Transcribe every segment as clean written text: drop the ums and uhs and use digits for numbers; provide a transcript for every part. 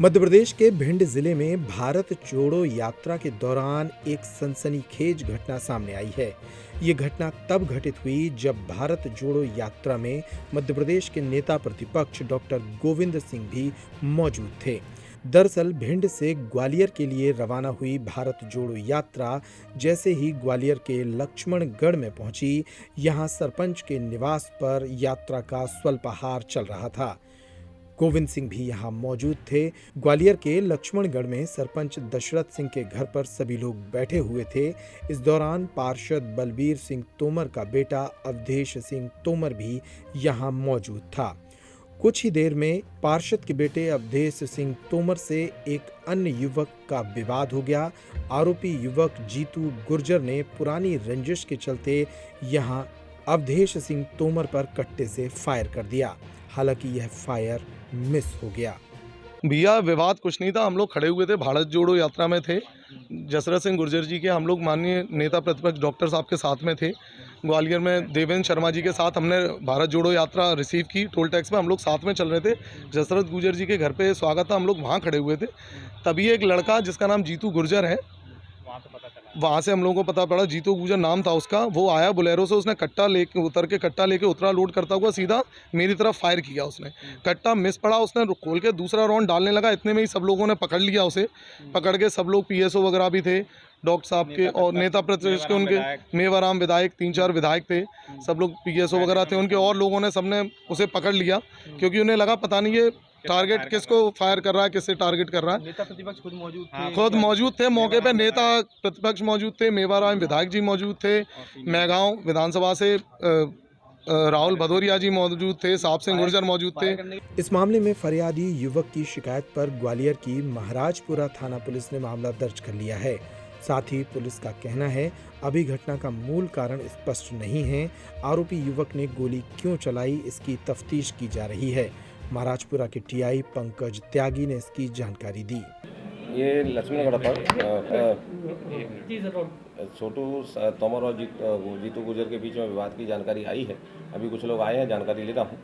मध्य प्रदेश के भिंड जिले में भारत जोड़ो यात्रा के दौरान एक सनसनीखेज घटना सामने आई है। ये घटना तब घटित हुई जब भारत जोड़ो यात्रा में मध्य प्रदेश के नेता प्रतिपक्ष डॉक्टर गोविंद सिंह भी मौजूद थे। दरअसल भिंड से ग्वालियर के लिए रवाना हुई भारत जोड़ो यात्रा जैसे ही ग्वालियर के लक्ष्मणगढ़ में पहुंची, यहां सरपंच के निवास पर यात्रा का स्वल्पाहार चल रहा था। गोविंद सिंह भी यहां मौजूद थे। ग्वालियर के लक्ष्मणगढ़ में सरपंच दशरथ सिंह के घर पर सभी लोग बैठे हुए थे। इस दौरान पार्षद बलबीर सिंह तोमर का बेटा अवधेश सिंह तोमर भी यहां मौजूद था। कुछ ही देर में पार्षद के बेटे अवधेश सिंह तोमर से एक अन्य युवक का विवाद हो गया। आरोपी युवक जीतू गुर्जर ने पुरानी रंजिश के चलते यहां अवधेश सिंह तोमर पर कट्टे से फायर कर दिया। हालांकि यह फायर मिस हो गया। भैया विवाद कुछ नहीं था, हम लोग खड़े हुए थे, भारत जोड़ो यात्रा में थे। दशरथ सिंह गुर्जर जी के हम लोग माननीय नेता प्रतिपक्ष डॉक्टर साहब के साथ में थे। ग्वालियर में देवेंद्र शर्मा जी के साथ हमने भारत जोड़ो यात्रा रिसीव की। टोल टैक्स में हम लोग साथ में चल रहे थे। दशरथ गुर्जर जी के घर पे स्वागत था, हम लोग वहाँ खड़े हुए थे। तभी एक लड़का जिसका नाम जीतू गुर्जर है, वहाँ से हम लोगों को पता पड़ा, जीतू गुर्जर नाम था उसका, वो आया बोलेरो से, उसने कट्टा लेके उतरा, लोड करता हुआ सीधा मेरी तरफ फायर किया। उसने कट्टा मिस पड़ा, उसने खोल के दूसरा राउंड डालने लगा। इतने में ही सब लोगों ने पकड़ लिया उसे। पकड़ के सब लोग पीएसओ वगैरह भी थे, डॉक्टर साहब के और नेता प्रतिपक्ष के, उनके मेवाराम विधायक, 3-4 विधायक थे, सब लोग पीएसओ वगैरह थे उनके, और लोगों ने सबने उसे पकड़ लिया क्योंकि उन्हें लगा पता नहीं ये टारगेट किसको फायर कर रहा है, किससे टारगेट कर रहा है। नेता प्रतिपक्ष खुद मौजूद थे मौके पे। नेता प्रतिपक्ष मौजूद थे, मेवाराम विधायक जी मौजूद थे, मैगांव विधानसभा से राहुल भदौरिया जी मौजूद थे, साहब सिंह गुर्जर मौजूद थे। इस मामले में फरियादी युवक की शिकायत पर ग्वालियर की महाराजपुरा थाना पुलिस ने मामला दर्ज कर लिया है। साथ ही पुलिस का कहना है अभी घटना का मूल कारण स्पष्ट नहीं है। आरोपी युवक ने गोली क्यों चलाई, इसकी तफ्तीश की जा रही है। महाराजपुरा के टीआई पंकज त्यागी ने इसकी जानकारी दी। ये लक्ष्मणगढ़ पर छोटू तोमर और जीतू गुर्जर के बीच में विवाद की जानकारी आई है। अभी कुछ लोग आए हैं, जानकारी ले रहा हूँ।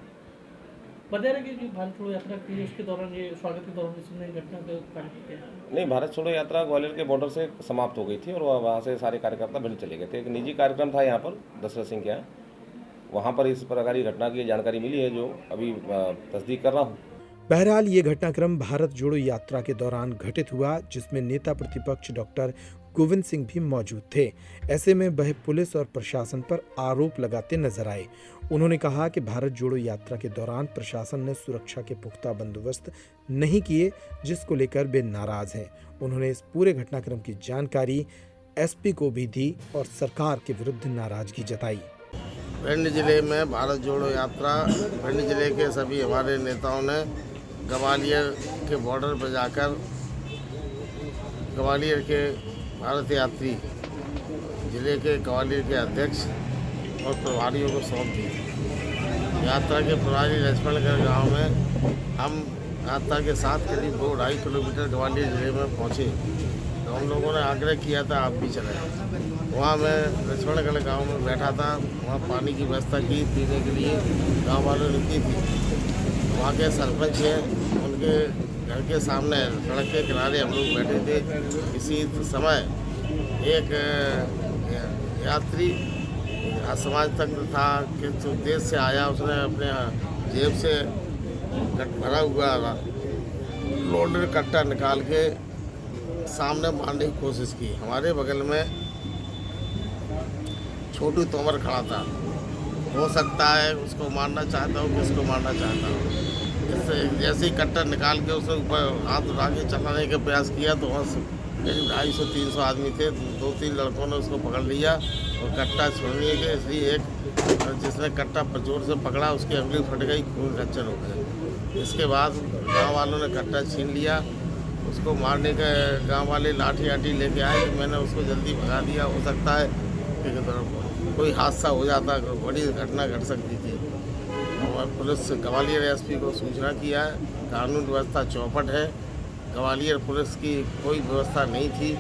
बता रहे कि भारत छोड़ो यात्रा की उसके दौरान ये स्वागत के दौरान इसने घटना को नहीं, भारत छोड़ो यात्रा ग्वालियर के बॉर्डर से समाप्त हो गई थी और वहाँ से सारे कार्यकर्ता भिंड चले गए थे। एक निजी कार्यक्रम था यहाँ पर दशरथ सिंह के यहाँ, वहाँ पर इस प्रकार की घटना की जानकारी मिली है जो अभी तस्दीक कर रहा हूँ। बहरहाल ये घटनाक्रम भारत जोड़ो यात्रा के दौरान घटित हुआ, जिसमें नेता प्रतिपक्ष डॉक्टर गोविंद सिंह भी मौजूद थे। ऐसे में वह पुलिस और प्रशासन पर आरोप लगाते नजर आए। उन्होंने कहा कि भारत जोड़ो यात्रा के दौरान प्रशासन ने सुरक्षा के पुख्ता बंदोबस्त नहीं किए, जिसको लेकर वे नाराज हैं। उन्होंने इस पूरे घटनाक्रम की जानकारी एसपी को भी दी और सरकार के विरुद्ध नाराजगी जताई। भिंड जिले में भारत जोड़ो यात्रा, भिंड जिले के सभी हमारे नेताओं ने ग्वालियर के बॉर्डर पर जाकर ग्वालियर के भारत यात्री जिले के ग्वालियर के अध्यक्ष और प्रभारियों को सौंप दी। यात्रा के प्रभारी लक्ष्मणगढ़ गांव में हम यात्रा के साथ करीब 2-2.5 किलोमीटर ग्वालियर जिले में पहुंचे तो हम लोगों ने आग्रह किया था आप भी चलें। वहाँ मैं लक्ष्मणगढ़ गांव में बैठा था, वहाँ पानी की व्यवस्था की पीने के लिए, गांव वालों ने की थी। वहाँ के सरपंच हैं, उनके घर के सामने सड़क के किनारे हम लोग बैठे थे। इसी समय एक यात्री समाज तक था कि जो देश से आया, उसने अपने जेब से भरा हुआ लोडेड कट्टा निकाल के सामने मारने की कोशिश की। हमारे बगल में छोटू तोमर खड़ा था, हो सकता है उसको मारना चाहता हूँ, किसको मारना चाहता हूँ। इससे जैसे ही कट्टा निकाल के उसे ऊपर हाथ उठा के चलाने का प्रयास किया तो वहाँ करीब 250-300 आदमी थे। 2-3 लड़कों ने उसको पकड़ लिया और कट्टा छोड़ने के, इसलिए एक जिसने कट्टा जोर से पकड़ा उसकी अंगुली फट गई, खून खच्चर हो गए। इसके बाद गाँव वालों ने कट्टा छीन लिया। उसको मारने का गांव वाले लाठी लेके आए तो मैंने उसको जल्दी भगा दिया। हो सकता है कि कोई हादसा हो जाता, बड़ी घटना घट सकती थी। और पुलिस ग्वालियर एसपी को सूचना किया है। कानून व्यवस्था चौपट है, ग्वालियर पुलिस की कोई व्यवस्था नहीं थी।